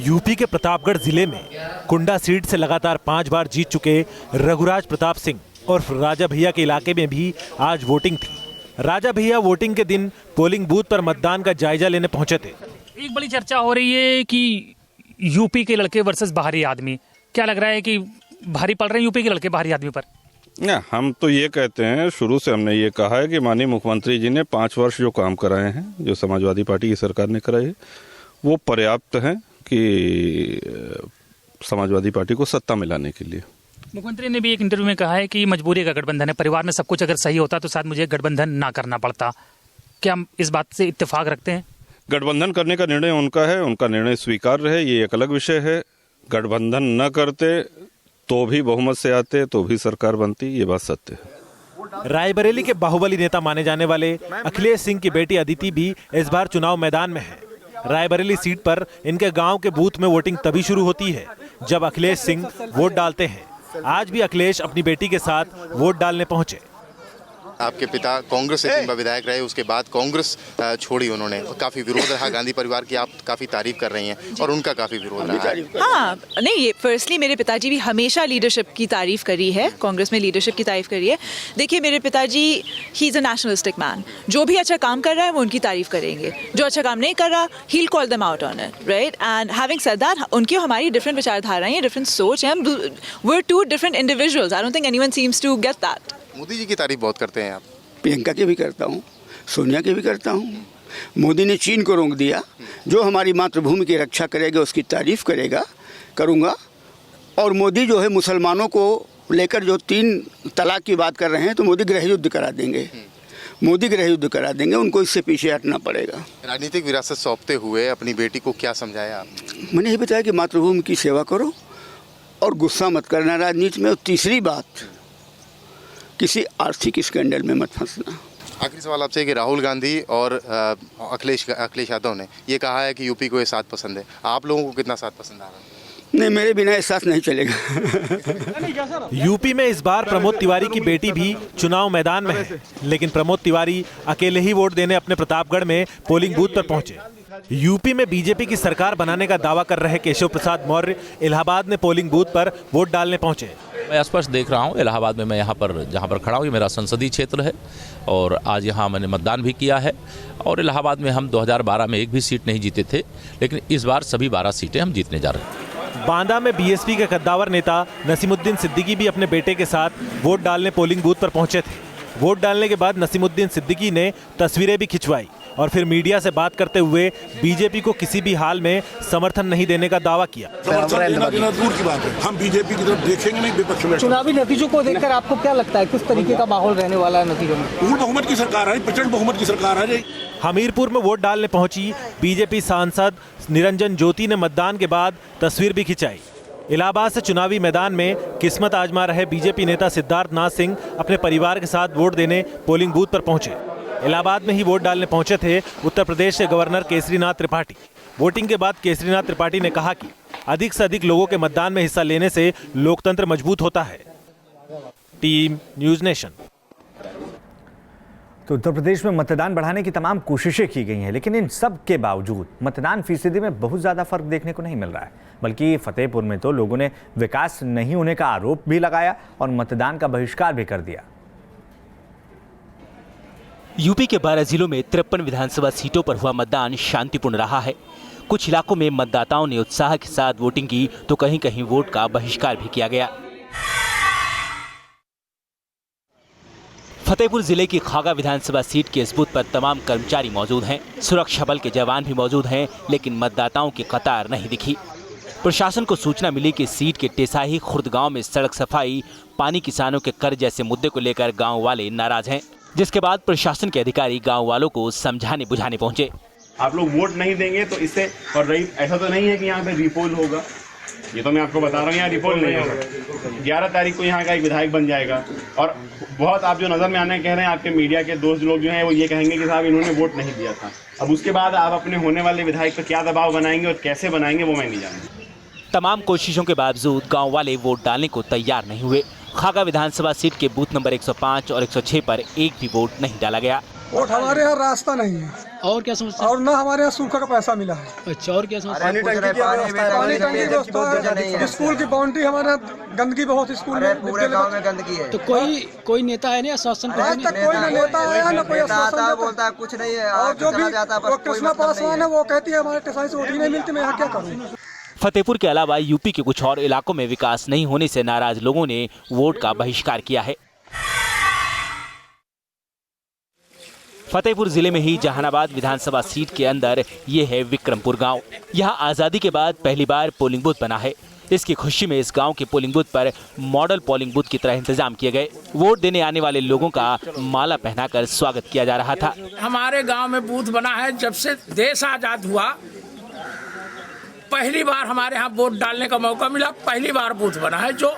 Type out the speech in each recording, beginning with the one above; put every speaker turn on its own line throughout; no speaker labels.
UP के प्रतापगढ़ जिले में कुंडा सीट से लगातार 5 बार जीत चुके रघुराज प्रताप सिंह और राजा भैया के इलाके में भी आज वोटिंग थी। राजा भैया वोटिंग के दिन पोलिंग बूथ पर मतदान का जायजा लेने पहुंचे थे।
एक बड़ी चर्चा हो रही है कि यूपी के लड़के वर्सेस बाहरी आदमी, क्या लग रहा है कि भारी पड़ रहे हैं यूपी के लड़के बाहरी आदमी पर?
ना, हम तो ये कहते हैं, शुरू से हमने ये कहा है कि माननीय मुख्यमंत्री जी ने 5 वर्ष जो काम कराए हैं, जो समाजवादी पार्टी की सरकार ने कराए, वो पर्याप्त हैं कि समाजवादी पार्टी को सत्ता में लाने के लिए।
मुख्यमंत्री ने भी एक इंटरव्यू में कहा है कि मजबूरी का गठबंधन है, परिवार में सब कुछ अगर सही होता तो शायद मुझे गठबंधन ना करना पड़ता। क्या हम इस बात से इत्तेफाक रखते हैं?
गठबंधन करने का निर्णय उनका है, उनका निर्णय स्वीकार्य है, ये एक अलग विषय है। गठबंधन न करते तो भी बहुमत से आते तो भी सरकार बनती, ये बात सत्य है।
रायबरेली के बाहुबली नेता माने जाने वाले अखिलेश सिंह की बेटी अदिति भी इस बार चुनाव मैदान में है। रायबरेली सीट पर इनके गांव के बूथ में वोटिंग तभी शुरू होती है जब अखिलेश सिंह वोट डालते हैं। आज भी अखिलेश अपनी बेटी के साथ वोट डालने पहुंचे।
आपके पिता कांग्रेस से 3 बार विधायक रहे, उसके बाद कांग्रेस छोड़ी उन्होंने, काफी विरोध रहा गांधी परिवार की। आप काफी तारीफ कर रही हैं और उनका काफी विरोध रहा।
हाँ, नहीं, ये फर्स्टली मेरे पिताजी भी हमेशा लीडरशिप की तारीफ करी है, कांग्रेस में लीडरशिप की तारीफ करी है। देखिए, मेरे पिताजी he is a nationalistic man. जो भी अच्छा काम कर रहा है वो उनकी तारीफ करेंगे, जो अच्छा काम नहीं कर रहा he will call them out on it, right. And having said that, उनकी हमारी डिफरेंट विचारधाराएं हैं, डिफरेंट सोच है। We are 2 different individuals. I don't think anyone seems to get that.
Modi ji की तारीफ बहुत करते हैं आप?
प्रियंका की भी करता हूँ, सोनिया की भी करता हूँ। मोदी ने चीन को रोक दिया, जो हमारी मातृभूमि की रक्षा करेगा उसकी तारीफ करूँगा। और मोदी जो है मुसलमानों को लेकर जो 3 तलाक की बात कर रहे हैं, तो मोदी गृह युद्ध करा देंगे, उनको इससे पीछे हटना पड़ेगा।
राजनीतिक विरासत सौंपते हुए अपनी बेटी को क्या समझाया आप?
मैंने ये बताया कि मातृभूमि की सेवा करो और गुस्सा मत करना राजनीति में। और तीसरी बात, किसी आर्थिक स्कैंडल में मत फंसना।
आखिरी सवाल आपसे कि राहुल गांधी और अखिलेश यादव ने ये कहा है कि यूपी को ये साथ पसंद है, आप लोगों को कितना साथ पसंद आ रहा है?
नहीं, मेरे बिना ये साथ नहीं चलेगा।
यूपी में इस बार प्रमोद तिवारी की बेटी भी चुनाव मैदान में है, लेकिन प्रमोद तिवारी अकेले ही वोट देने अपने प्रतापगढ़ में पोलिंग बूथ पर पहुंचे। यूपी में बीजेपी की सरकार बनाने का दावा कर रहे केशव प्रसाद मौर्य इलाहाबाद में पोलिंग बूथ पर वोट डालने पहुंचे।
मैं स्पष्ट देख रहा हूं, इलाहाबाद में मैं जहां पर खड़ा हूं, ये मेरा संसदीय क्षेत्र है और आज यहां मैंने मतदान भी किया है। और इलाहाबाद में हम 2012 में एक भी सीट नहीं जीते थे, लेकिन इस बार सभी 12 सीटें हम जीतने जा रहे हैं।
बांदा में बीएसपी के कद्दावर नेता नसीमुद्दीन सिद्दीकी भी अपने बेटे के साथ वोट डालने पोलिंग बूथ पर पहुंचे थे। वोट डालने के बाद नसीमुद्दीन सिद्दीकी ने तस्वीरें भी खिंचवाई और फिर मीडिया से बात करते हुए बीजेपी को किसी भी हाल में समर्थन नहीं देने का दावा किया।
दूर की बात है, हम बीजेपी की तरफ देखेंगे नहीं, विपक्ष में।
चुनावी नतीजों को देखकर आपको क्या लगता है, किस तरीके का माहौल रहने वाला है नतीजों में?
पूर्ण बहुमत की सरकार है, प्रचंड बहुमत की सरकार है।
हमीरपुर में वोट डालने पहुंची बीजेपी सांसद निरंजन ज्योति ने मतदान के बाद तस्वीर भी खिंचाई। इलाहाबाद से चुनावी मैदान में किस्मत आजमा रहे बीजेपी नेता सिद्धार्थ नाथ सिंह अपने परिवार के साथ वोट देने पोलिंग बूथ पर पहुंचे। इलाहाबाद में ही वोट डालने पहुंचे थे उत्तर प्रदेश के गवर्नर केसरीनाथ त्रिपाठी। वोटिंग के बाद केसरीनाथ त्रिपाठी ने कहा कि अधिक से अधिक लोगों के मतदान में हिस्सा लेने से लोकतंत्र मजबूत होता है। Team news nation.
तो उत्तर प्रदेश में मतदान बढ़ाने की तमाम कोशिशें की गई हैं, लेकिन इन सब के बावजूद मतदान फीसदी में बहुत ज़्यादा फर्क देखने को नहीं मिल रहा है। बल्कि फतेहपुर में तो लोगों ने विकास नहीं होने का आरोप भी लगाया और मतदान का बहिष्कार भी कर दिया।
यूपी के 12 जिलों में 53 विधानसभा सीटों पर हुआ मतदान शांतिपूर्ण रहा है। कुछ इलाकों में मतदाताओं ने उत्साह के साथ वोटिंग की तो कहीं कहीं वोट का बहिष्कार भी किया गया। फतेहपुर जिले की खागा विधानसभा सीट के इस बूथ पर तमाम कर्मचारी मौजूद हैं। सुरक्षा बल के जवान भी मौजूद हैं, लेकिन मतदाताओं की कतार नहीं दिखी। प्रशासन को सूचना मिली कि सीट के टेसाही खुर्द गांव में सड़क सफाई, पानी, किसानों के कर्ज जैसे मुद्दे को लेकर गांव वाले नाराज हैं, जिसके बाद प्रशासन के अधिकारी गांव वालों को समझाने बुझाने पहुंचे।
आप लोग वोट नहीं देंगे तो इससे, और रही ऐसा तो नहीं है कि यहाँ पे रिपोल होगा, ये तो मैं आपको बता रहा हूँ, यहाँ रिपोल नहीं होगा। 11 तारीख को यहाँ का एक विधायक बन जाएगा और बहुत आप जो नजर में आने कह रहे हैं, आपके मीडिया के दोस्त लोग जो हैं वो ये कहेंगे कि साहब इन्होंने वोट नहीं दिया था। अब उसके बाद आप अपने होने वाले विधायक पर क्या दबाव बनाएंगे और कैसे बनाएंगे वो मैं नहीं जानता।
तमाम कोशिशों के बावजूद गाँव वाले वोट डालने को तैयार नहीं हुए। खागा विधानसभा सीट के बूथ नंबर 105 और 106 पर एक भी वोट नहीं डाला गया।
वोट हमारे यहाँ रास्ता नहीं है। और क्या समस्या?
और ना हमारे यहाँ सूखा का पैसा मिला है।
अच्छा, और क्या समस्या?
पानी टंकी की व्यवस्था है, स्कूल की बाउंड्री हमारे गंदगी बहुत, स्कूल में पूरे गांव में गंदगी है।
तो कोई नेता है ना आश्वासन?
आज तक कोई नेता आया ना कोई आश्वासन बोलता है, कुछ नहीं है। और जो भी कृष्णा पासवान है वो कहती है हमारे टेसाई से वोट ही नहीं मिलती, मैं यहाँ क्या करूँ।
फतेहपुर के अलावा यूपी के कुछ और इलाकों में विकास नहीं होने से नाराज लोगों ने वोट का बहिष्कार किया है। फतेहपुर जिले में ही जहानाबाद विधानसभा सीट के अंदर ये है विक्रमपुर गांव। यहाँ आजादी के बाद पहली बार पोलिंग बूथ बना है। इसकी खुशी में इस गांव के पोलिंग बूथ पर मॉडल पोलिंग बूथ की तरह इंतजाम किए गए। वोट देने आने वाले लोगों का माला पहनाकर स्वागत किया जा रहा था।
हमारे गांव में बूथ बना है, जब से देश आजाद हुआ पहली बार हमारे यहाँ वोट डालने का मौका मिला। पहली बार बूथ बना है, जो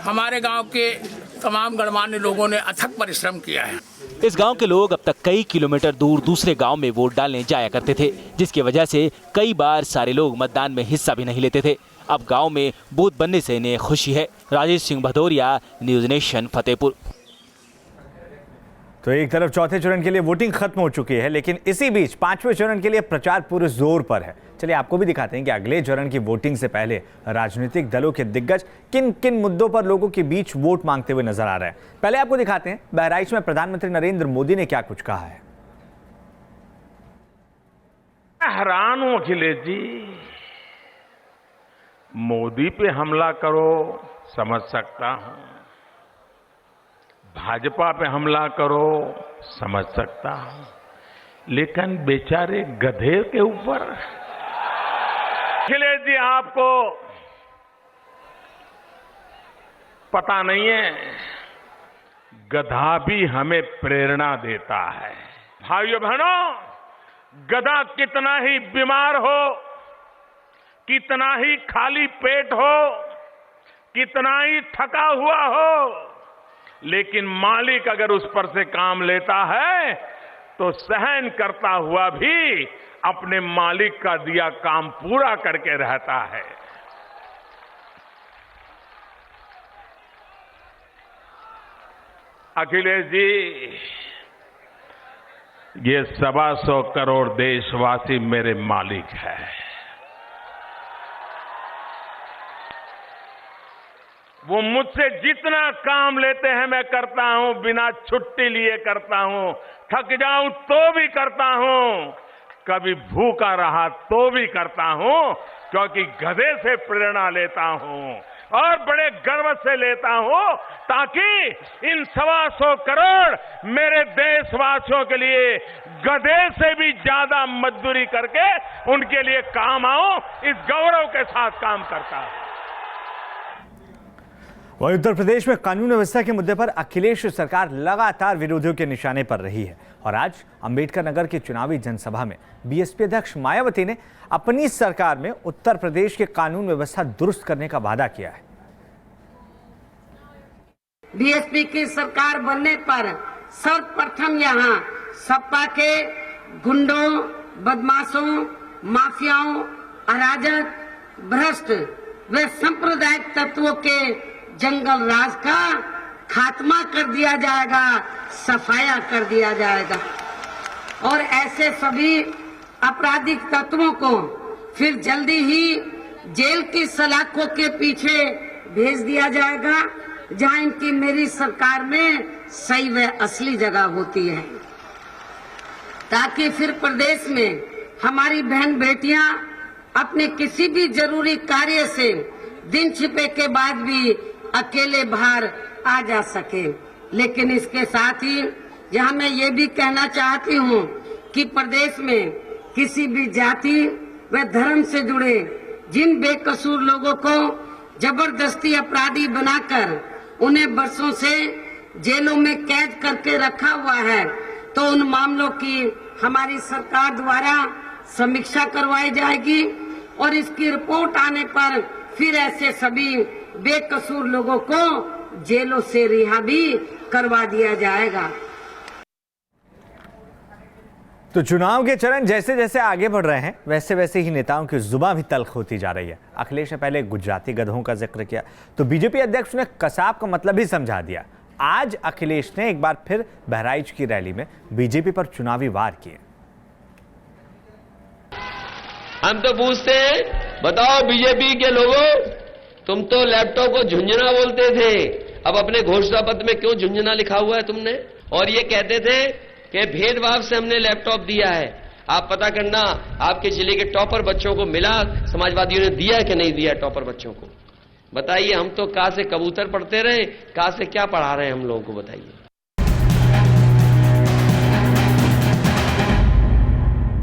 हमारे गांव के तमाम गणमान्य लोगों ने अथक परिश्रम किया है।
इस गांव के लोग अब तक कई किलोमीटर दूर दूसरे गांव में वोट डालने जाया करते थे, जिसकी वजह से कई बार सारे लोग मतदान में हिस्सा भी नहीं लेते थे। अब गांव में बूथ बनने से इन्हें खुशी है। Rajesh Singh Bhadauria, news nation, Fatehpur.
तो एक तरफ चौथे चरण के लिए वोटिंग खत्म हो चुकी है, लेकिन इसी बीच पांचवें चरण के लिए प्रचार पूरे जोर पर है। चलिए आपको भी दिखाते हैं कि अगले चरण की वोटिंग से पहले राजनीतिक दलों के दिग्गज किन किन मुद्दों पर लोगों के बीच वोट मांगते हुए नजर आ रहे हैं। पहले आपको दिखाते हैं बहराइच में प्रधानमंत्री नरेंद्र मोदी ने क्या कुछ कहा है।
हैरान हूं अखिलेश जी, मोदी पे हमला करो समझ सकता हूं, भाजपा पे हमला करो समझ सकता हूं, लेकिन बेचारे गधे के ऊपर। अखिलेश जी आपको पता नहीं है, गधा भी हमें प्रेरणा देता है। भाइयों बहनों, गधा कितना ही बीमार हो, कितना ही खाली पेट हो, कितना ही थका हुआ हो, लेकिन मालिक अगर उस पर से काम लेता है तो सहन करता हुआ भी अपने मालिक का दिया काम पूरा करके रहता है। अखिलेश जी, ये 125 करोड़ देशवासी मेरे मालिक है। वो मुझसे जितना काम लेते हैं मैं करता हूं, बिना छुट्टी लिए करता हूं, थक जाऊं तो भी करता हूं, कभी भूखा रहा तो भी करता हूं, क्योंकि गधे से प्रेरणा लेता हूं और बड़े गर्व से लेता हूं, ताकि इन 125 करोड़ मेरे देशवासियों के लिए गधे से भी ज्यादा मजदूरी करके उनके लिए काम आऊं, इस गौरव के साथ काम करता हूं।
वहीं उत्तर प्रदेश में कानून व्यवस्था के मुद्दे पर अखिलेश सरकार लगातार विरोधियों के निशाने पर रही है और आज अंबेडकर नगर की चुनावी जनसभा में बीएसपी अध्यक्ष मायावती ने अपनी सरकार में उत्तर प्रदेश के कानून व्यवस्था दुरुस्त करने का वादा किया है।
बीएसपी की सरकार बनने पर सर्वप्रथम यहाँ सपा के गुंडों, बदमाशों, माफियाओं, अराजक, भ्रष्ट व सांप्रदायिक तत्वों के जंगल राज का खात्मा कर दिया जाएगा, सफाया कर दिया जाएगा और ऐसे सभी आपराधिक तत्वों को फिर जल्दी ही जेल की सलाखों के पीछे भेज दिया जाएगा, जहां इनकी मेरी सरकार में सही व असली जगह होती है, ताकि फिर प्रदेश में हमारी बहन बेटियां अपने किसी भी जरूरी कार्य से दिन छिपे के बाद भी अकेले बाहर आ जा सके। लेकिन इसके साथ ही यहाँ मैं ये भी कहना चाहती हूँ कि प्रदेश में किसी भी जाति व धर्म से जुड़े जिन बेकसूर लोगों को जबरदस्ती अपराधी बनाकर उन्हें वर्षों से जेलों में कैद करके रखा हुआ है, तो उन मामलों की हमारी सरकार द्वारा समीक्षा करवाई जाएगी और इसकी रिपोर्ट आने पर फिर ऐसे सभी बेकसूर लोगों को जेलों से रिहा भी करवा दिया जाएगा।
तो चुनाव के चरण जैसे जैसे आगे बढ़ रहे हैं, वैसे वैसे ही नेताओं की जुबान भी तल्ख होती जा रही है। अखिलेश ने पहले गुजराती गधों का जिक्र किया, तो बीजेपी अध्यक्ष ने कसाब का मतलब ही समझा दिया। आज अखिलेश ने एक बार फिर बहराइच की रैली में बीजेपी पर चुनावी वार किए।
हम तो पूछते हैं, बताओ बीजेपी के लोगों, तुम तो लैपटॉप को झुंझुना बोलते थे, अब अपने घोषणा पत्र में क्यों झुंझुना लिखा हुआ है तुमने? और ये कहते थे कि भेदभाव से हमने लैपटॉप दिया है। आप पता करना, आपके जिले के टॉपर बच्चों को मिला, समाजवादियों ने दिया कि नहीं दिया टॉपर बच्चों को? बताइए, हम तो का से कबूतर पढ़ते रहे, का से क्या पढ़ा रहे हैं हम लोगों को, बताइए।